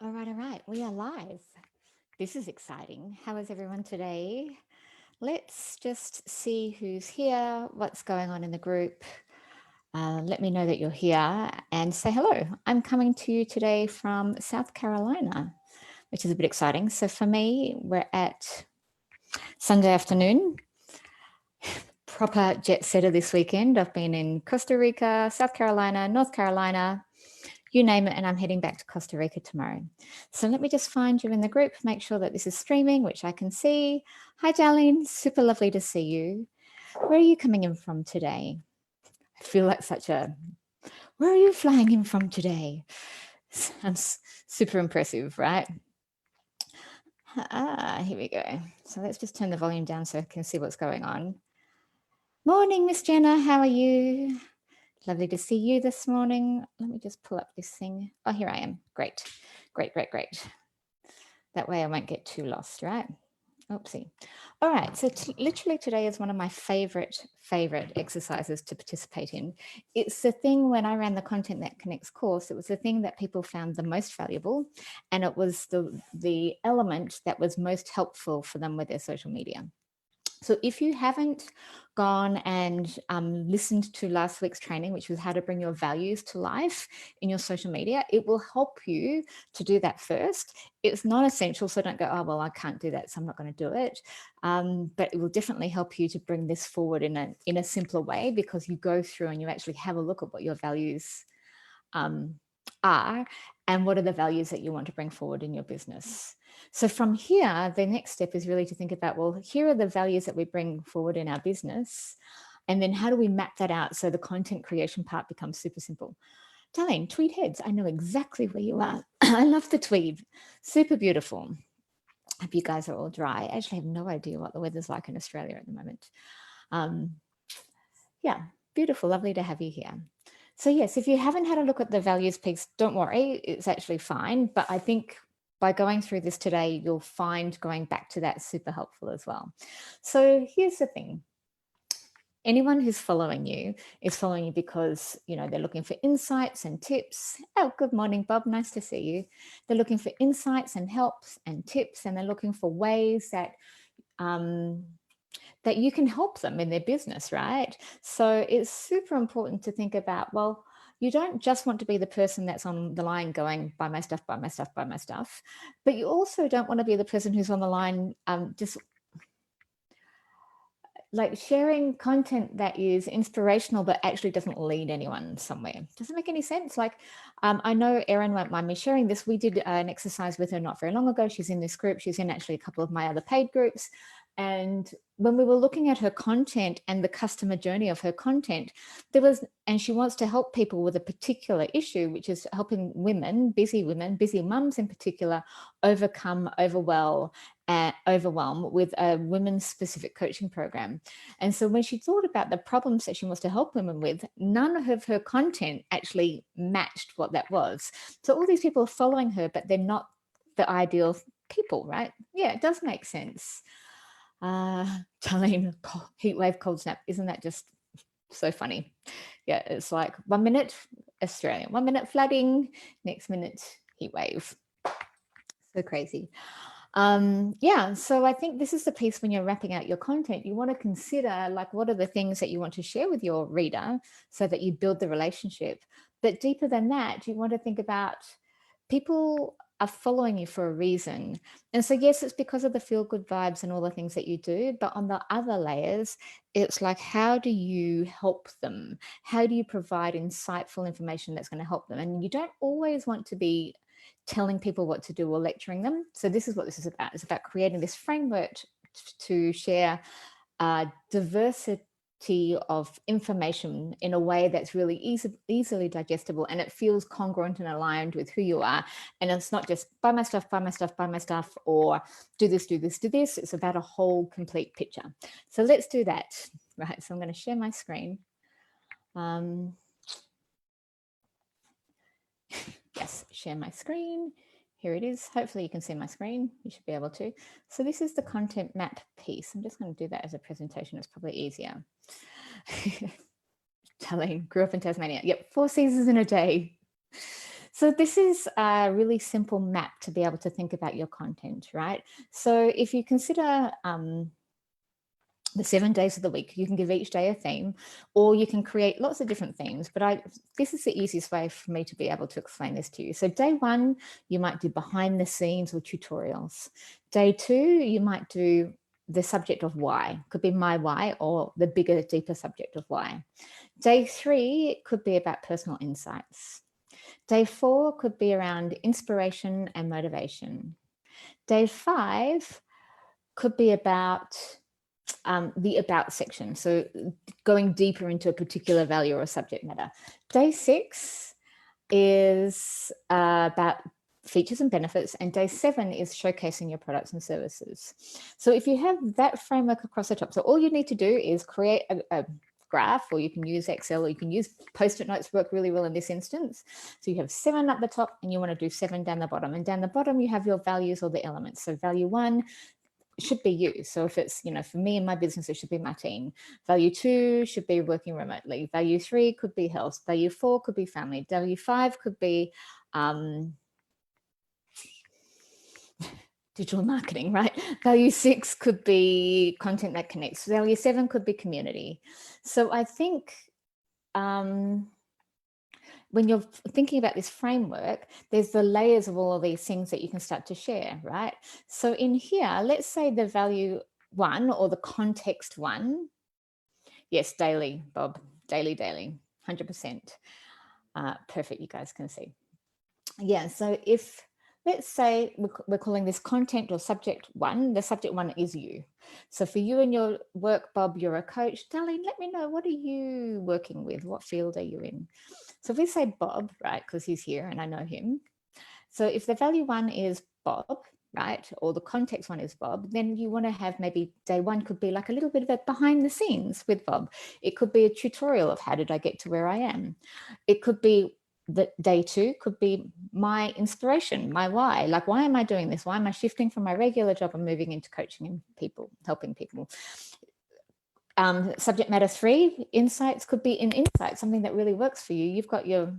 All right. We are live. This is exciting. How is everyone today? Let's just see who's here, what's going on in the group. Let me know that you're here and say hello. I'm coming to you today from South Carolina, which is a bit exciting. So for me, we're at Sunday afternoon, proper jet setter this weekend. I've been in Costa Rica, South Carolina, North Carolina, you name it, and I'm heading back to Costa Rica tomorrow. So let me just find you in the group, make sure that this is streaming, which I can see. Hi, Darlene, super lovely to see you. Where are you coming in from today? I feel like where are you flying in from today? Sounds super impressive, right? Here we go. So let's just turn the volume down so I can see what's going on. Morning, Miss Jenna, how are you? Lovely to see you this morning. Let me just pull up this thing. Oh, here I am. Great. That way I won't get too lost, right? Oopsie. All right, so literally today is one of my favorite exercises to participate in. It's the thing when I ran the Content That Connects course, it was the thing that people found the most valuable, and it was the element that was most helpful for them with their social media. So if you haven't gone and listened to last week's training, which was how to bring your values to life in your social media, it will help you to do that first. It's not essential, so don't go, oh, well, I can't do that, so I'm not going to do it. But it will definitely help you to bring this forward in a simpler way, because you go through and you actually have a look at what your values are and what are the values that you want to bring forward in your business. So from here, the next step is really to think about, well, here are the values that we bring forward in our business. And then how do we map that out so the content creation part becomes super simple? Darlene, tweed heads, I know exactly where you are. I love the tweed. Super beautiful. Hope you guys are all dry. I actually have no idea what the weather's like in Australia at the moment. Yeah, beautiful. Lovely to have you here. So yes, if you haven't had a look at the values piece, don't worry, it's actually fine. But I think by going through this today, you'll find going back to that super helpful as well. So here's the thing. Anyone who's following you is following you because, they're looking for insights and tips. Oh, good morning, Bob. Nice to see you. They're looking for insights and helps and tips, and they're looking for ways that that you can help them in their business, right? So it's super important to think about, well, you don't just want to be the person that's on the line going, buy my stuff, buy my stuff, buy my stuff. But you also don't want to be the person who's on the line just like sharing content that is inspirational but actually doesn't lead anyone somewhere. Doesn't make any sense. Like I know Erin won't mind me sharing this. We did an exercise with her not very long ago. She's in this group. She's in actually a couple of my other paid groups. And when we were looking at her content and the customer journey of her content, and she wants to help people with a particular issue, which is helping women, busy mums in particular, overcome overwhelm with a women's specific coaching program. And so when she thought about the problems that she wants to help women with, none of her content actually matched what that was. So all these people are following her, but they're not the ideal people, right? Yeah, it does make sense. Darlene, heat wave, cold snap. Isn't that just so funny? Yeah, it's like 1 minute Australia, 1 minute flooding, next minute heat wave. So crazy. Yeah, so I think this is the piece when you're wrapping out your content, you want to consider like what are the things that you want to share with your reader so that you build the relationship. But deeper than that, you want to think about people are following you for a reason. And so yes, it's because of the feel good vibes and all the things that you do, but on the other layers, it's like how do you help them? How do you provide insightful information that's going to help them? And you don't always want to be telling people what to do or lecturing them. So this is what this is about. It's about creating this framework to share diversity of information in a way that's really easily digestible, and it feels congruent and aligned with who you are. And it's not just buy my stuff, buy my stuff, buy my stuff, or do this, do this, do this. It's about a whole complete picture. So let's do that. Right, so I'm going to share my screen. Yes, share my screen. Here it is. Hopefully you can see my screen. You should be able to. So this is the content map piece. I'm just going to do that as a presentation. It's probably easier. Darlene, grew up in Tasmania. Yep, 4 seasons in a day. So this is a really simple map to be able to think about your content, right? So if you consider the 7 days of the week, you can give each day a theme, or you can create lots of different themes. But this is the easiest way for me to be able to explain this to you. So day 1, you might do behind the scenes or tutorials. Day 2, you might do the subject of why, could be my why, or the bigger, deeper subject of why. Day 3 could be about personal insights. Day 4 could be around inspiration and motivation. Day 5 could be about the about section, so going deeper into a particular value or a subject matter. Day 6 is about features and benefits, and day 7 is showcasing your products and services. So if you have that framework across the top, so all you need to do is create a graph, or you can use Excel, or you can use Post-it notes, work really well in this instance. So you have 7 at the top and you want to do 7 down the bottom, and down the bottom you have your values or the elements. So value 1 should be you. So if it's, for me in my business, it should be my team. Value 2 should be working remotely. Value 3 could be health. Value 4 could be family. Value 5 could be digital marketing, right? Value 6 could be content that connects. Value 7 could be community. So I think when you're thinking about this framework, there's the layers of all of these things that you can start to share, right? So in here, let's say the value 1 or the context 1. Yes, daily, Bob, daily, 100%. Perfect, you guys can see. Yeah, so if, let's say we're calling this content or subject 1, the subject 1 is you. So for you and your work, Bob, you're a coach. Darlene, let me know, what are you working with? What field are you in? So if we say Bob, right, because he's here and I know him. So if the value 1 is Bob, right, or the context 1 is Bob, then you want to have maybe day 1 could be like a little bit of a behind the scenes with Bob. It could be a tutorial of how did I get to where I am. It could be that day 2 could be my inspiration, my why. Like, why am I doing this? Why am I shifting from my regular job and moving into coaching and people, helping people? Subject matter 3, insights could be an insight, something that really works for you. You've got your,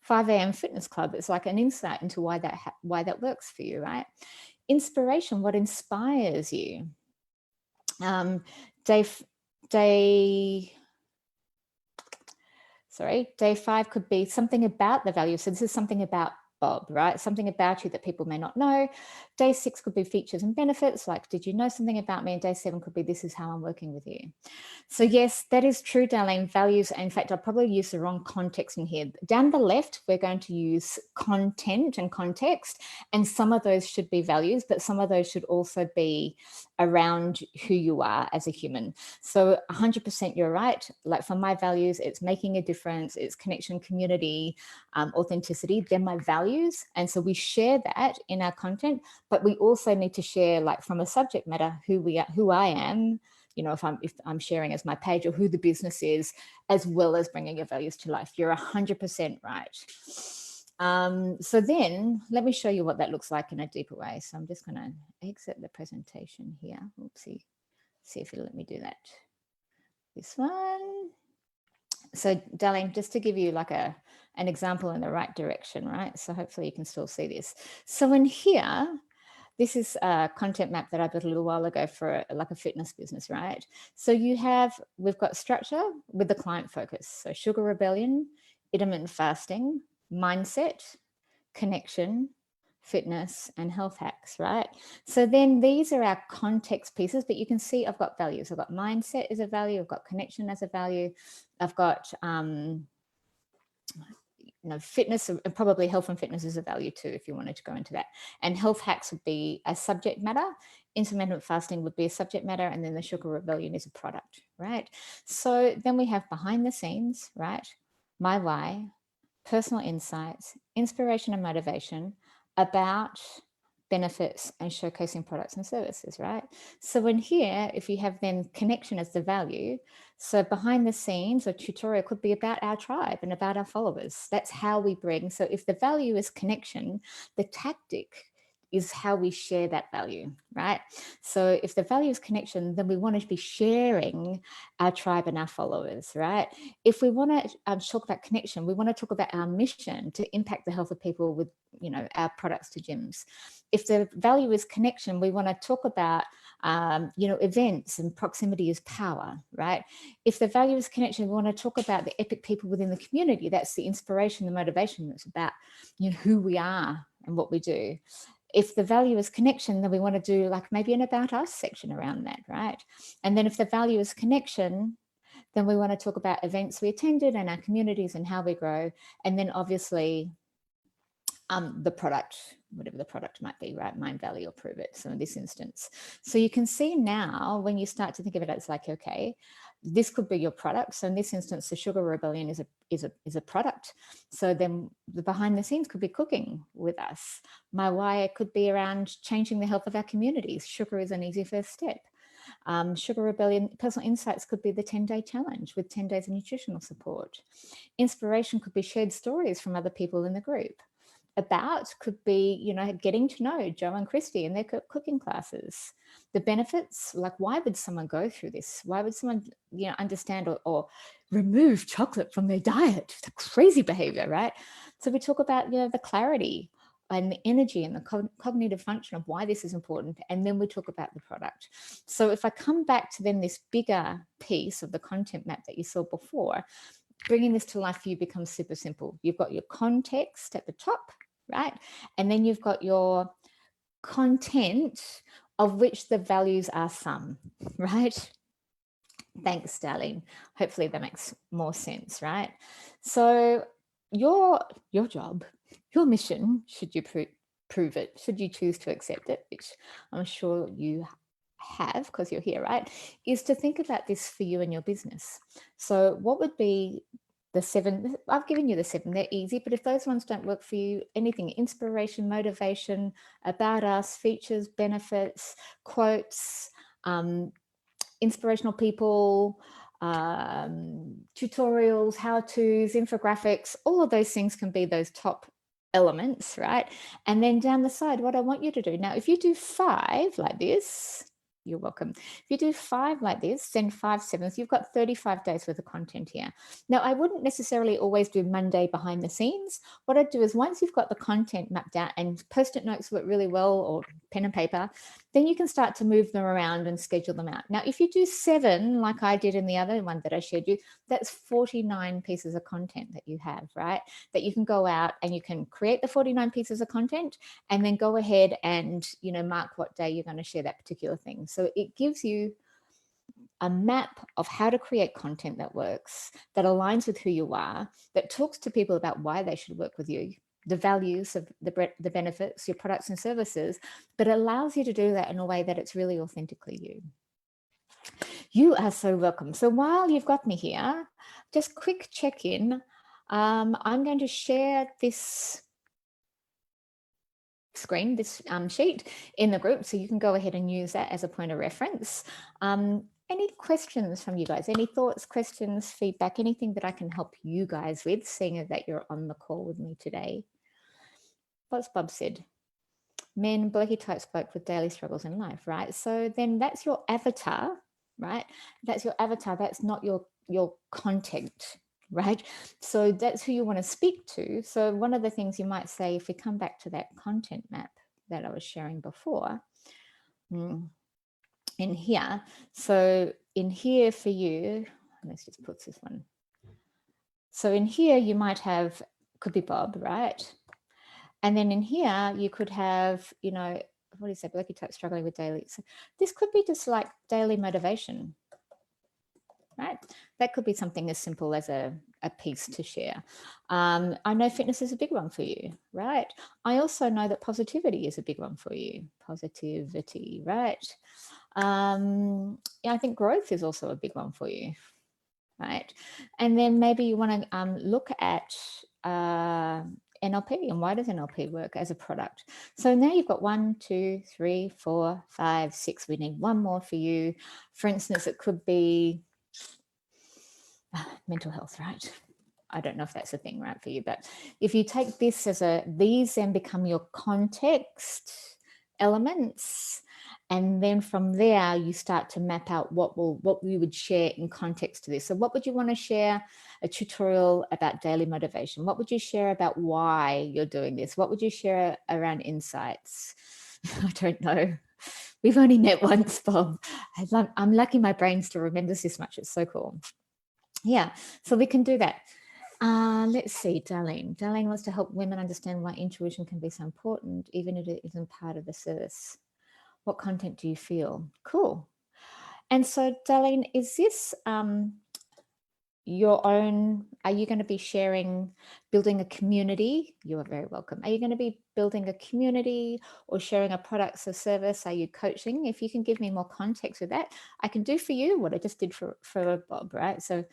5 a.m. fitness club. It's like an insight into why that works for you, right? Inspiration, what inspires you? Day 5 could be something about the value. So this is something about Bob, right? Something about you that people may not know. Day 6 could be features and benefits, like, did you know something about me? And day 7 could be, this is how I'm working with you. So yes, that is true, Darlene. Values, in fact, I'll probably use the wrong context in here. Down the left, we're going to use content and context, and some of those should be values, but some of those should also be around who you are as a human. So 100% you're right. Like for my values, it's making a difference, it's connection, community, authenticity. They're my values. And so we share that in our content, but we also need to share, like, from a subject matter, who I am, if I'm sharing as my page, or who the business is, as well as bringing your values to life. You're 100% right. So then let me show you what that looks like in a deeper way. So I'm just going to exit the presentation here. Oopsie. See if it'll let me do that. This one. So Darlene, just to give you like an example in the right direction, right? So hopefully you can still see this. So in here, this is a content map that I built a little while ago for like a fitness business, right? So we've got structure with the client focus. So sugar rebellion, intermittent fasting, mindset, connection, fitness, and health hacks, right? So then these are our context pieces, but you can see I've got values. I've got mindset as a value. I've got connection as a value. I've got, fitness, and probably health and fitness is a value too, if you wanted to go into that. And health hacks would be a subject matter. Intermittent fasting would be a subject matter. And then the sugar rebellion is a product, right? So then we have behind the scenes, right? My why, personal insights, inspiration and motivation, about, benefits, and showcasing products and services, right? So in here, if you have then connection as the value, so behind the scenes or tutorial could be about our tribe and about our followers. That's how we bring. So if the value is connection, the tactic is how we share that value, right? So if the value is connection, then we want to be sharing our tribe and our followers, right? If we want to talk about connection, we want to talk about our mission to impact the health of people with, you know, our products to gyms. If the value is connection, we want to talk about, you know, events and proximity is power, right? If the value is connection, we want to talk about the epic people within the community. That's the inspiration, the motivation. It's about, you know, who we are and what we do. If the value is connection, then we want to do like maybe an about us section around that, right? And then if the value is connection, then we want to talk about events we attended and our communities and how we grow. And then obviously the product, whatever the product might be, right? Mind, value, or prove it. So in this instance, so you can see now when you start to think of it, it's like, okay, this could be your product. So in this instance, the Sugar Rebellion is a product. So then the behind the scenes could be cooking with us. My why could be around changing the health of our communities. Sugar is an easy first step. Sugar Rebellion personal insights could be the 10-day challenge with 10 days of nutritional support. Inspiration could be shared stories from other people in the group. About could be, you know, getting to know Joe and Christy and their cooking classes. The benefits, like why would someone go through this? Why would someone, you know, understand or remove chocolate from their diet? It's a crazy behavior, right? So we talk about, you know, the clarity and the energy and the cognitive function of why this is important. And then we talk about the product. So if I come back to then this bigger piece of the content map that you saw before, bringing this to life for you becomes super simple. You've got your context at the top, right? And then you've got your content of which the values are some, right? Thanks, darling. Hopefully that makes more sense, right? So your job, your mission, should you prove it, should you choose to accept it, which I'm sure you have because you're here, right, is to think about this for you and your business. So what would be the 7? I've given you the 7, they're easy, but if those ones don't work for you, anything, inspiration, motivation, about us, features, benefits, quotes, inspirational people, tutorials, how-tos, infographics, all of those things can be those top elements, right? And then down the side, what I want you to do now, if you do 5 like this, you're welcome. If you do 5 like this, then 5 7s, you've got 35 days worth of content here. Now, I wouldn't necessarily always do Monday behind the scenes. What I'd do is once you've got the content mapped out and Post-it notes work really well, or pen and paper, then you can start to move them around and schedule them out. Now, if you do 7, like I did in the other one that I shared you, that's 49 pieces of content that you have, right? That you can go out and you can create the 49 pieces of content and then go ahead and, you know, mark what day you're going to share that particular thing. So it gives you a map of how to create content that works, that aligns with who you are, that talks to people about why they should work with you, the values of the benefits, your products and services, but it allows you to do that in a way that it's really authentically you. You are so welcome. So while you've got me here, just quick check-in. I'm going to share this screen, this sheet in the group, so you can go ahead and use that as a point of reference. Any questions from you guys? Any thoughts, questions, feedback, anything that I can help you guys with, seeing that you're on the call with me today? What's Bob said? Men, blokey type spoke with daily struggles in life, right? So then that's your avatar, right? That's your avatar. That's not your content, right? So that's who you want to speak to. So one of the things you might say, if we come back to that content map that I was sharing before, in here. So in here for you, let's just put this one. So in here, you might have, could be Bob, right? And then in here, you could have, you know, what is that? Blokey type struggling with daily. So this could be just like daily motivation, right? That could be something as simple as a piece to share. I know fitness is a big one for you, right? I also know that positivity is a big one for you. Positivity, right? Yeah, I think growth is also a big one for you, right? And then maybe you want to look at NLP and why does NLP work as a product? So now you've got 1, 2, 3, 4, 5, 6. We need one more for you. For instance, it could be mental health, right? I don't know if that's a thing, right, for you, but if you take this as these then become your context elements. And then from there, you start to map out what we would share in context to this. So what would you want to share? A tutorial about daily motivation. What would you share about why you're doing this? What would you share around insights? I don't know. We've only met once, Bob. I'm lucky my brain still remembers this much. It's so cool. Yeah, so we can do that. Let's see, Darlene. Darlene wants to help women understand why intuition can be so important, even if it isn't part of the service. What content do you feel? Cool. And so, Darlene, is this your own? Are you going to be sharing, building a community? You are very welcome. Are you going to be building a community or sharing a product or service? Are you coaching? If you can give me more context with that, I can do for you what I just did for Bob, right? So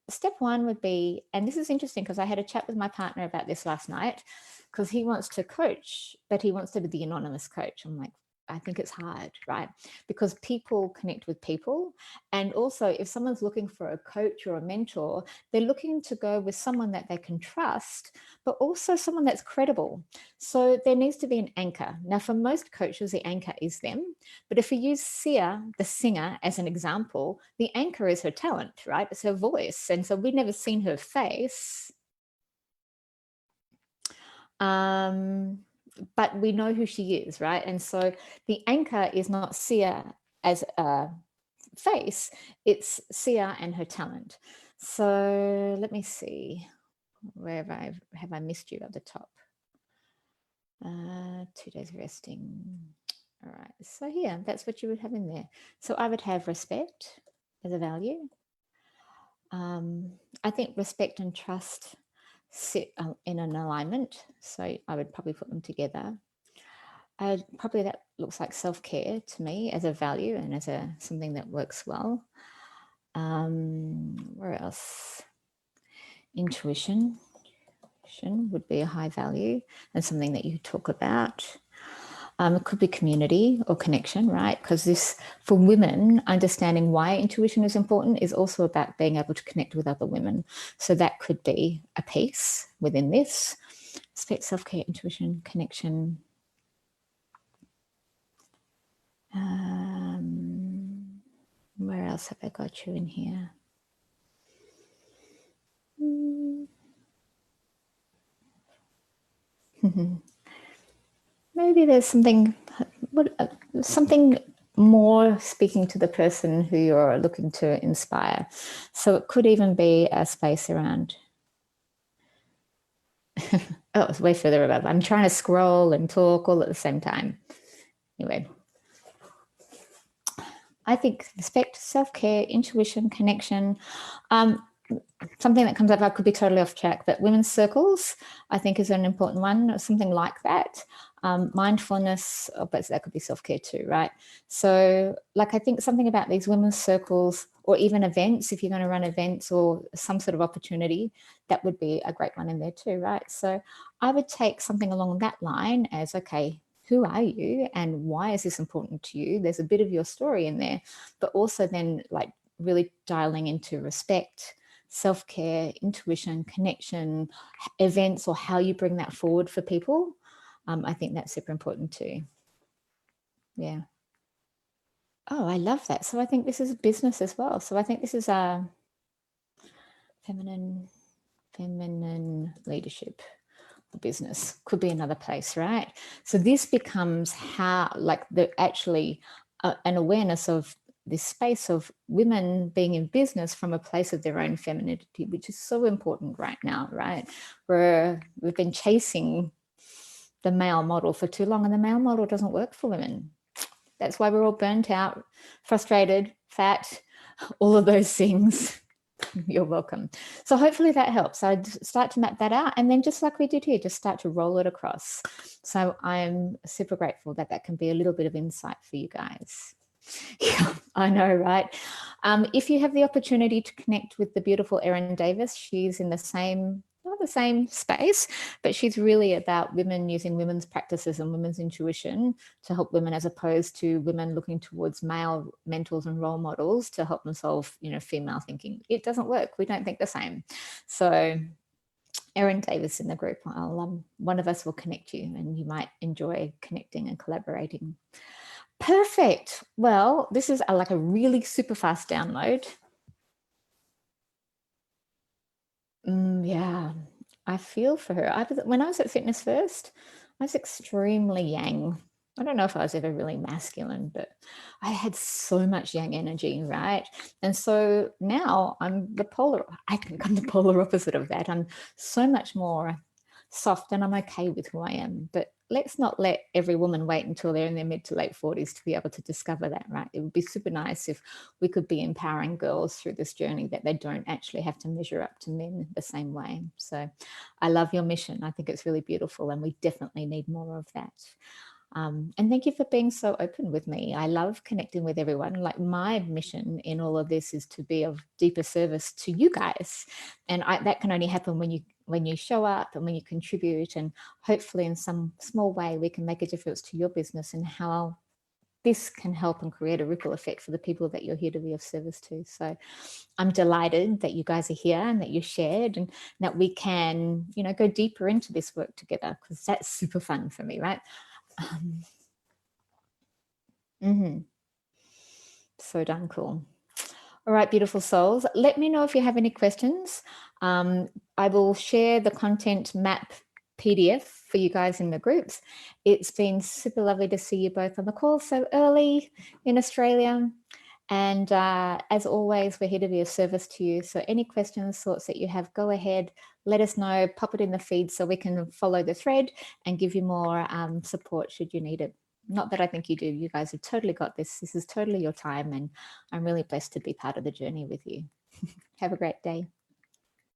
step one would be, and this is interesting because I had a chat with my partner about this last night, because he wants to coach, but he wants to be the anonymous coach. I'm like, I think it's hard, right? Because people connect with people. And also if someone's looking for a coach or a mentor, they're looking to go with someone that they can trust, but also someone that's credible. So there needs to be an anchor. Now, for most coaches, the anchor is them. But if we use Sia, the singer, as an example, the anchor is her talent, right? It's her voice. And so we've never seen her face. But we know who she is, right? And so the anchor is not Sia as a face, it's Sia and her talent. So let me see, where have I missed you at the top? 2 days resting. All right, so here, that's what you would have in there. So I would have respect as a value. I think respect and trust sit in an alignment. So I would probably put them together. Probably that looks like self-care to me as a value and as something that works well. Where else? Intuition would be a high value and something that you talk about. It could be community or connection, right? Because this, for women, understanding why intuition is important is also about being able to connect with other women. So that could be a piece within this. Respect, self-care, intuition, connection. Where else have I got you in here? Maybe there's something more speaking to the person who you're looking to inspire. So it could even be a space around. Oh, it's way further above. I'm trying to scroll and talk all at the same time. Anyway, I think respect, self-care, intuition, connection. Something that comes up, I could be totally off track, but women's circles, I think, is an important one, or something like that. Mindfulness, but that could be self-care too, right? So like, I think something about these women's circles, or even events, if you're going to run events or some sort of opportunity, that would be a great one in there too, right? So I would take something along that line as, okay, who are you and why is this important to you? There's a bit of your story in there, but also then like really dialing into respect, self-care, intuition, connection, events, or how you bring that forward for people. I think that's super important too. Yeah. Oh, I love that. So I think this is business as well. So I think this is a feminine leadership. Business could be another place, right? So this becomes how, like, actually an awareness of this space of women being in business from a place of their own femininity, which is so important right now, right? Where we've been chasing the male model for too long, and the male model doesn't work for women. That's why we're all burnt out, frustrated, fat, all of those things. You're welcome. So hopefully that helps. I'd start to map that out, and then just like we did here, just start to roll it across. So I'm super grateful that that can be a little bit of insight for you guys. Yeah, I know, right? If you have the opportunity to connect with the beautiful Erin Davis, she's in the same, not the same space, but she's really about women using women's practices and women's intuition to help women, as opposed to women looking towards male mentors and role models to help them solve, female thinking. It doesn't work. We don't think the same. So Erin Davis in the group. One of us will connect you and you might enjoy connecting and collaborating. Perfect. Well, this is like a really super fast download. Yeah, I feel for her. When I was at Fitness First, I was extremely yang. I don't know if I was ever really masculine, but I had so much yang energy, right? And so now I think I'm the polar opposite of that. I'm so much more soft and I'm okay with who I am. But let's not let every woman wait until they're in their mid to late 40s to be able to discover that, right? It would be super nice if we could be empowering girls through this journey, that they don't actually have to measure up to men the same way. So I love your mission. I think it's really beautiful and we definitely need more of that. And thank you for being so open with me. I love connecting with everyone. Like, my mission in all of this is to be of deeper service to you guys. And that can only happen when you show up and when you contribute, and hopefully in some small way we can make a difference to your business and how this can help and create a ripple effect for the people that you're here to be of service to. So I'm delighted that you guys are here and that you shared, and that we can, go deeper into this work together, because that's super fun for me, right? So darn cool. All right, beautiful souls. Let me know if you have any questions. I will share the content map PDF for you guys in the groups. It's been super lovely to see you both on the call so early in Australia. And as always, we're here to be of service to you. So any questions, thoughts that you have, go ahead, let us know, pop it in the feed so we can follow the thread and give you more support should you need it. Not that I think you do. You guys have totally got this. This is totally your time, and I'm really blessed to be part of the journey with you. Have a great day.